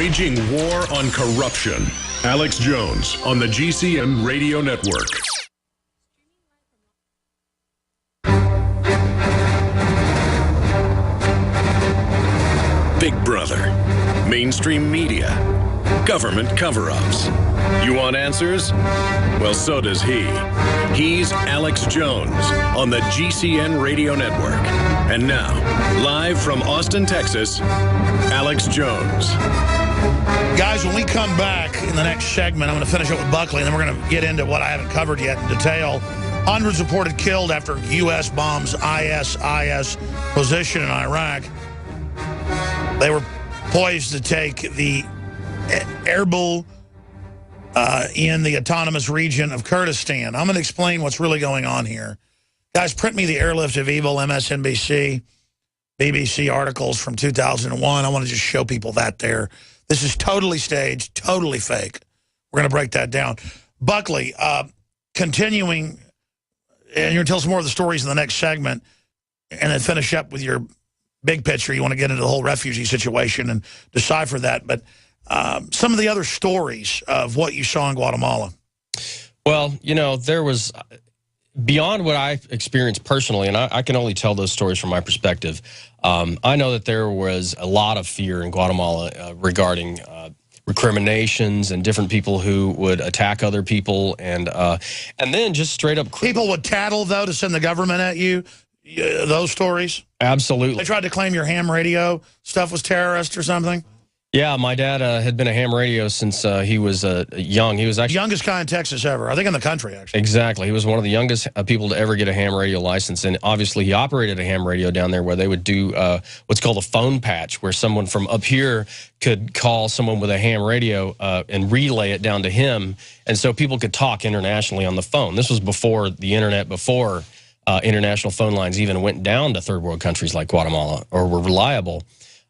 Waging war on corruption. Alex Jones on the GCN Radio Network. Big Brother, mainstream media, government cover-ups. You want answers? Well, so does he. He's Alex Jones on the GCN Radio Network. And now, live from Austin, Texas, Alex Jones. Guys, when we come back in the next segment, I'm going to finish up with Buckley, and then we're going to get into what I haven't covered yet in detail. Hundreds reported killed after U.S. bombs ISIS position in Iraq. They were poised to take the Erbil in the autonomous region of Kurdistan. I'm going to explain what's really going on here. Guys, print me the Airlift of Evil, MSNBC, BBC articles from 2001. I want to just show people that there. This is totally staged, totally fake. We're going to break that down. Buckley, continuing, and you're going to tell us more of the stories in the next segment, and then finish up with your big picture. You want to get into the whole refugee situation and decipher that. But some of the other stories of what you saw in Guatemala. Well, you know, there was, beyond what I experienced personally, and I can only tell those stories from my perspective, I know that there was a lot of fear in Guatemala regarding recriminations and different people who would attack other people, and then just straight up... People would tattle, though, to send the government at you? Those stories? Absolutely. They tried to claim your ham radio stuff was terrorist or something? Yeah, my dad had been a ham radio since he was young. He was actually... Youngest guy in Texas ever. I think in the country, actually. Exactly. He was one of the youngest people to ever get a ham radio license. And obviously, he operated a ham radio down there where they would do what's called a phone patch, where someone from up here could call someone with a ham radio and relay it down to him. And so people could talk internationally on the phone. This was before the internet, before international phone lines even went down to third world countries like Guatemala or were reliable.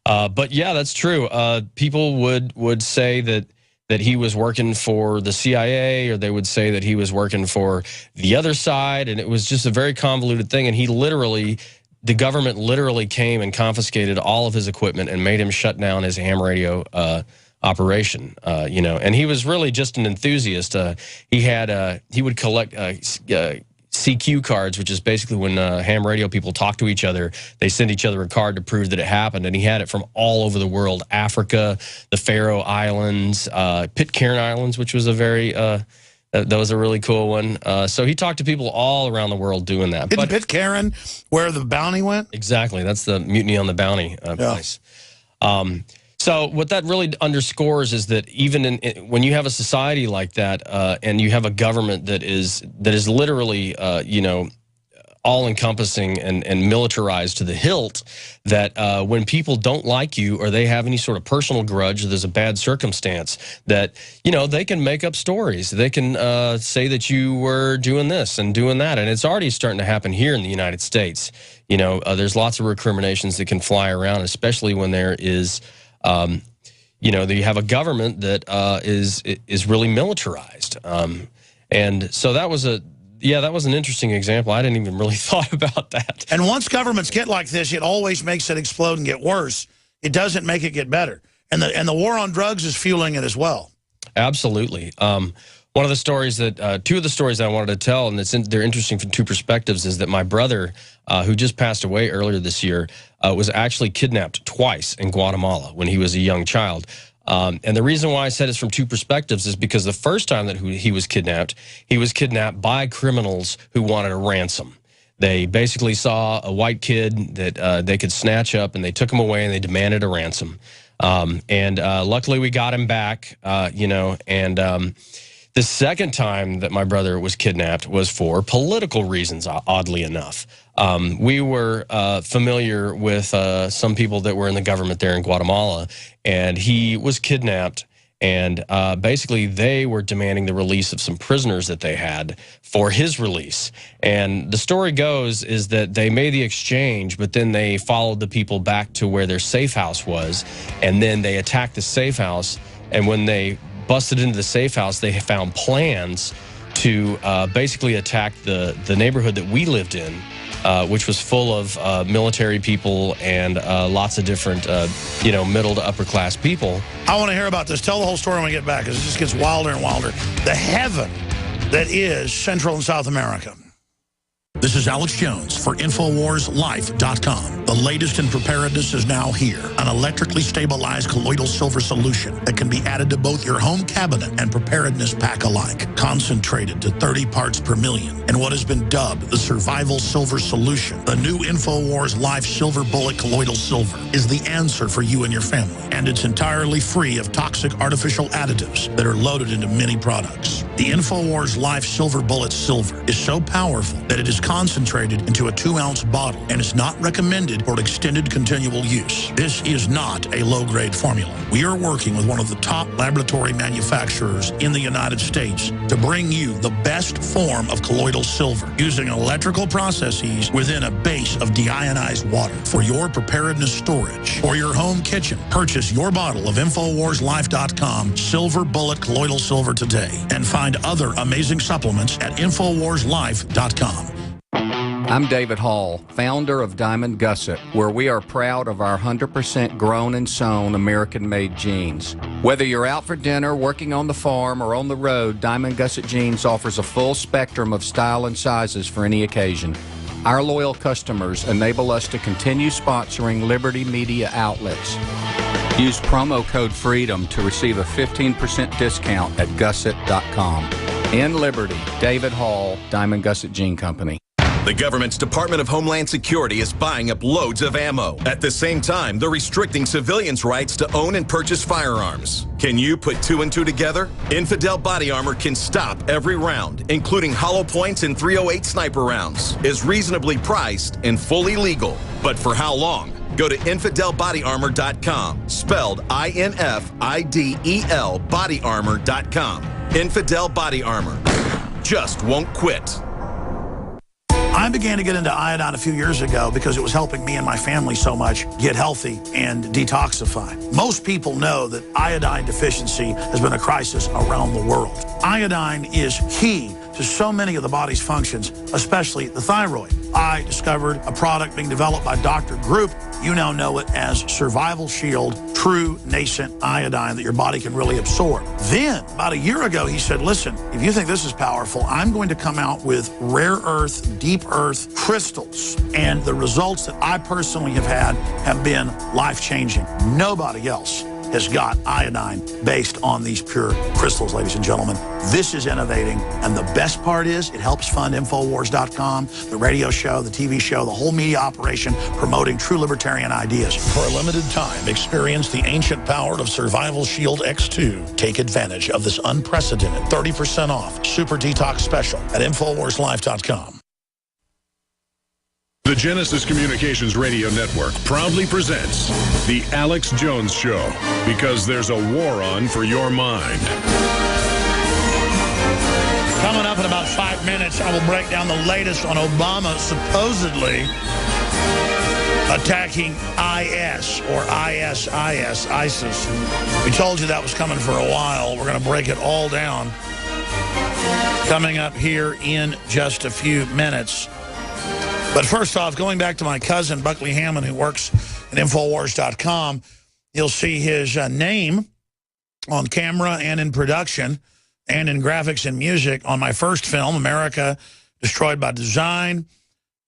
But yeah, that's true. People would say that he was working for the CIA, or they would say that he was working for the other side, and it was just a very convoluted thing. And the government literally came and confiscated all of his equipment and made him shut down his ham radio operation. You know, and he was really just an enthusiast. He would collect CQ cards, which is basically when ham radio people talk to each other, they send each other a card to prove that it happened. And he had it from all over the world: Africa, the Faroe Islands, Pitcairn Islands, which was a very that was a really cool one. So he talked to people all around the world doing that. Isn't Pitcairn where the bounty went? Exactly. That's the Mutiny on the Bounty place. So what that really underscores is that even when you have a society like that, and you have a government that is literally, you know, all-encompassing and militarized to the hilt, that when people don't like you or they have any sort of personal grudge, or there's a bad circumstance, that, you know, they can make up stories. They can say that you were doing this and doing that, and it's already starting to happen here in the United States. You know, there's lots of recriminations that can fly around, especially when there is... you know, you have a government that is really militarized, and so that was an interesting example. I didn't even really thought about that. And once governments get like this, it always makes it explode and get worse. It doesn't make it get better. And the war on drugs is fueling it as well. Absolutely. One of the stories that two of the stories I wanted to tell, and they're interesting from two perspectives, is that my brother, who just passed away earlier this year, was actually kidnapped twice in Guatemala when he was a young child. And the reason why I said it's from two perspectives is because the first time that he was kidnapped by criminals who wanted a ransom. They basically saw a white kid that they could snatch up, and they took him away, and they demanded a ransom. Luckily, we got him back, you know, and... the second time that my brother was kidnapped was for political reasons, oddly enough. We were familiar with some people that were in the government there in Guatemala, and he was kidnapped, and basically they were demanding the release of some prisoners that they had for his release. And the story goes is that they made the exchange, but then they followed the people back to where their safe house was, and then they attacked the safe house, and when they busted into the safe house, they found plans to basically attack the neighborhood that we lived in which was full of military people and lots of different, middle to upper class people. I want to hear about this. Tell the whole story when we get back, because it just gets wilder and wilder. The heaven that is Central and South America. This is Alex Jones for InfoWarsLife.com. The latest in preparedness is now here. An electrically stabilized colloidal silver solution that can be added to both your home cabinet and preparedness pack alike. Concentrated to 30 parts per million in what has been dubbed the survival silver solution. The new InfoWars Life Silver Bullet Colloidal Silver is the answer for you and your family. And it's entirely free of toxic artificial additives that are loaded into many products. The InfoWars Life Silver Bullet Silver is so powerful that it is concentrated into a 2-ounce bottle and is not recommended for extended continual use. This is not a low-grade formula. We are working with one of the top laboratory manufacturers in the United States to bring you the best form of colloidal silver using electrical processes within a base of deionized water for your preparedness storage or your home kitchen. Purchase your bottle of InfoWarsLife.com Silver Bullet Colloidal Silver today and find other amazing supplements at InfoWarsLife.com. I'm David Hall, founder of Diamond Gusset, where we are proud of our 100% grown and sewn American-made jeans. Whether you're out for dinner, working on the farm, or on the road, Diamond Gusset Jeans offers a full spectrum of style and sizes for any occasion. Our loyal customers enable us to continue sponsoring Liberty Media outlets. Use promo code FREEDOM to receive a 15% discount at Gusset.com. In Liberty, David Hall, Diamond Gusset Jean Company. The government's Department of Homeland Security is buying up loads of ammo. At the same time, they're restricting civilians' rights to own and purchase firearms. Can you put 2 and 2 together? Infidel Body Armor can stop every round, including hollow points and .308 sniper rounds, is reasonably priced and fully legal. But for how long? Go to InfidelBodyArmor.com, spelled INFIDEL bodyarmor.com. Infidel Body Armor. Just won't quit. I began to get into iodine a few years ago because it was helping me and my family so much get healthy and detoxify. Most people know that iodine deficiency has been a crisis around the world. Iodine is key to so many of the body's functions, especially the thyroid. I discovered a product being developed by Dr. Group. You now know it as Survival Shield, true nascent iodine that your body can really absorb. Then, about a year ago, he said, listen, if you think this is powerful, I'm going to come out with rare earth, deep earth crystals. And the results that I personally have had have been life-changing. Nobody else has got iodine based on these pure crystals, ladies and gentlemen. This is innovating, and the best part is it helps fund Infowars.com, the radio show, the TV show, the whole media operation promoting true libertarian ideas. For a limited time, experience the ancient power of Survival Shield X2. Take advantage of this unprecedented 30% off Super Detox Special at InfoWarsLife.com. The Genesis Communications Radio Network proudly presents The Alex Jones Show, because there's a war on for your mind. Coming up in about 5 minutes, I will break down the latest on Obama supposedly attacking IS or ISIS. We told you that was coming for a while. We're going to break it all down. Coming up here in just a few minutes. But first off, going back to my cousin, Buckley Hammond, who works at Infowars.com, you'll see his name on camera and in production and in graphics and music on my first film, America Destroyed by Design,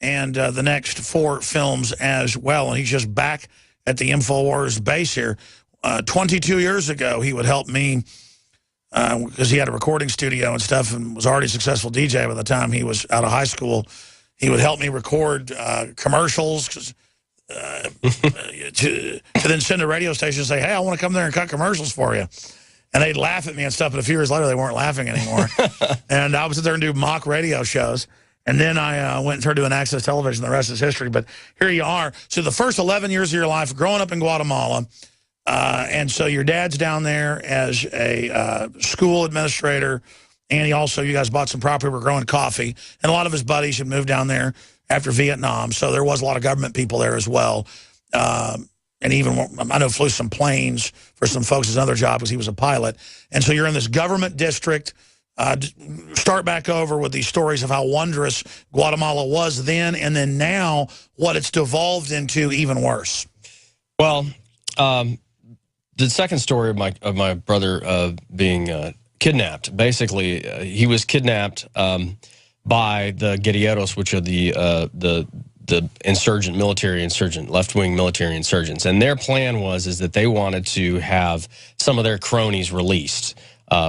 and the next 4 films as well. And he's just back at the Infowars base here. 22 years ago, he would help me because he had a recording studio and stuff and was already a successful DJ by the time he was out of high school. He would help me record commercials to then send a radio station and say, hey, I want to come there and cut commercials for you. And they'd laugh at me and stuff, but a few years later, they weren't laughing anymore. And I would sit there and do mock radio shows. And then I went and started doing Access Television. The rest is history. But here you are. So the first 11 years of your life, growing up in Guatemala, and so your dad's down there as a school administrator. And he also, you guys bought some property, were growing coffee. And a lot of his buddies had moved down there after Vietnam. So there was a lot of government people there as well. And even, I know, flew some planes for some folks' other job because he was a pilot. And so you're in this government district start back over with these stories of how wondrous Guatemala was then, and then now what it's devolved into even worse. Well, the second story of my brother being kidnapped. Basically, he was kidnapped by the guerrilleros, which are the insurgent, left-wing military insurgents, and their plan is that they wanted to have some of their cronies released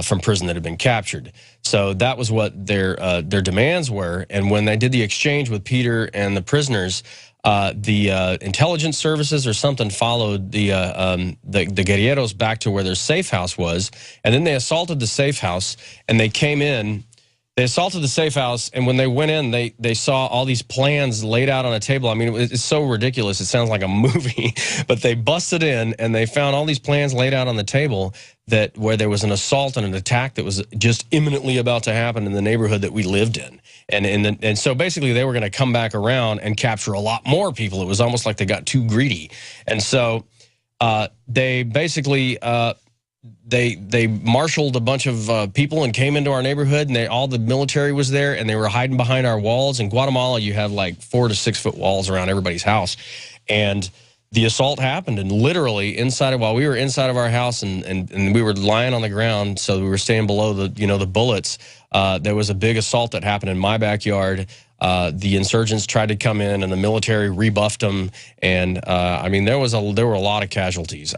from prison that had been captured. So that was what their demands were. And when they did the exchange with Peter and the prisoners, the intelligence services or something followed the guerrilleros back to where their safe house was, and then they assaulted the safe house, and they came in. They assaulted the safe house, and when they went in, they saw all these plans laid out on a table. I mean, it's so ridiculous. It sounds like a movie, but they busted in, and they found all these plans laid out on the table where there was an assault and an attack that was just imminently about to happen in the neighborhood that we lived in. And so basically they were going to come back around and capture a lot more people. It was almost like they got too greedy. And so they basically... They marshaled a bunch of people and came into our neighborhood, and all the military was there, and they were hiding behind our walls. In Guatemala, you have like 4 to 6 foot walls around everybody's house, and the assault happened. And literally while we were inside of our house and we were lying on the ground, so we were staying below the bullets. There was a big assault that happened in my backyard. The insurgents tried to come in, and the military rebuffed them. And I mean, there were a lot of casualties.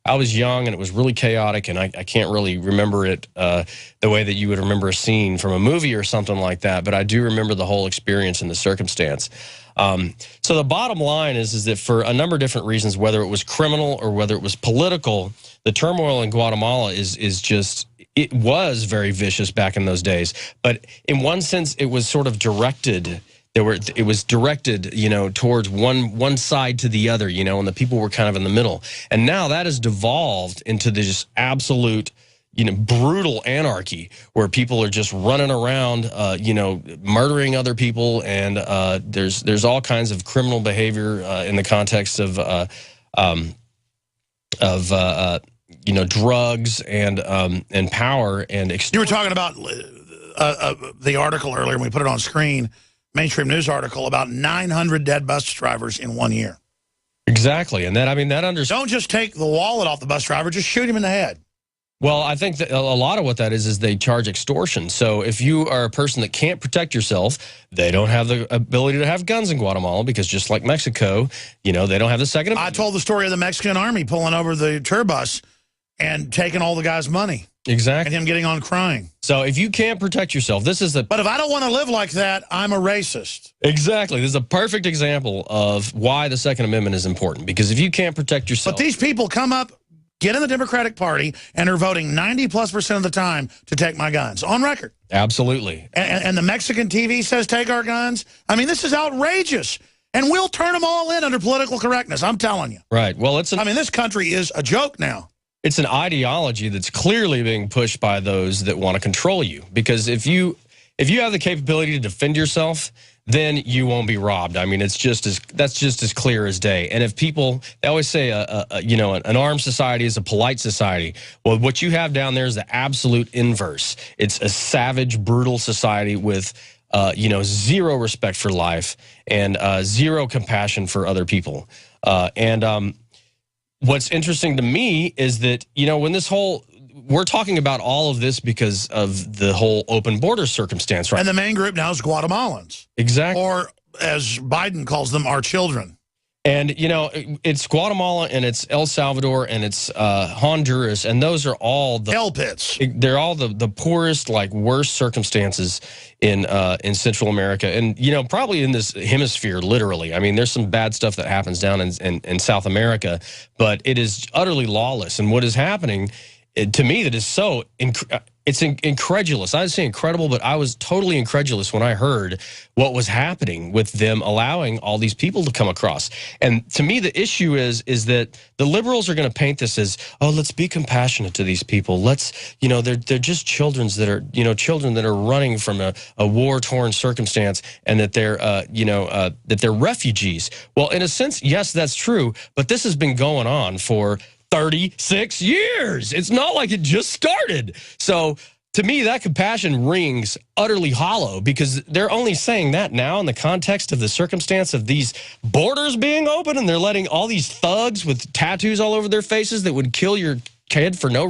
I was young, and it was really chaotic, and I can't really remember it the way that you would remember a scene from a movie or something like that. But I do remember the whole experience and the circumstance. So the bottom line is that for a number of different reasons, whether it was criminal or whether it was political, the turmoil in Guatemala it was very vicious back in those days. But in one sense, it was sort of directed. It was directed, towards one side to the other, and the people were kind of in the middle. And now that has devolved into this absolute, brutal anarchy where people are just running around, murdering other people, and there's all kinds of criminal behavior in the context of drugs and power and. You were talking about the article earlier, and we put it on screen. Mainstream news article about 900 dead bus drivers in 1 year. Exactly, and don't just take the wallet off the bus driver, just shoot him in the head. Well, I think that a lot of what that is they charge extortion. So if you are a person that can't protect yourself, they don't have the ability to have guns in Guatemala because just like Mexico, they don't have the Second Amendment. I told the story of the Mexican army pulling over the tour bus and taking all the guy's money. Exactly. And him getting on crying. So if you can't protect yourself, this is the... But if I don't want to live like that, I'm a racist. Exactly. This is a perfect example of why the Second Amendment is important. Because if you can't protect yourself... But these people come up, get in the Democratic Party, and are voting 90+% of the time to take my guns. On record. Absolutely. And the Mexican TV says take our guns. I mean, this is outrageous. And we'll turn them all in under political correctness. I'm telling you. Right. Well, this country is a joke now. It's an ideology that's clearly being pushed by those that want to control you. Because if you have the capability to defend yourself, then you won't be robbed. I mean, that's just as clear as day. And if people, they always say, an armed society is a polite society. Well, what you have down there is the absolute inverse. It's a savage, brutal society with, zero respect for life and zero compassion for other people. What's interesting to me is that, when we're talking about all of this because of the whole open border circumstance, right? And the main group now is Guatemalans. Exactly. Or, as Biden calls them, our children. And, it's Guatemala, and it's El Salvador, and it's Honduras, and those are all the... hell pits. They're all the poorest, worst circumstances in Central America. And, probably in this hemisphere, literally. I mean, there's some bad stuff that happens down in South America, but it is utterly lawless. And what is happening, to me, that is so... It's incredulous. I would say incredible, but I was totally incredulous when I heard what was happening with them allowing all these people to come across. And to me, the issue is that the liberals are going to paint this as, oh, let's be compassionate to these people. Let's, they're just children that are running from a war-torn circumstance, and that they're, that they're refugees. Well, in a sense, yes, that's true, but this has been going on for 36 years. It's not like it just started. So to me, that compassion rings utterly hollow because they're only saying that now in the context of the circumstance of these borders being open and they're letting all these thugs with tattoos all over their faces that would kill your kid for no reason.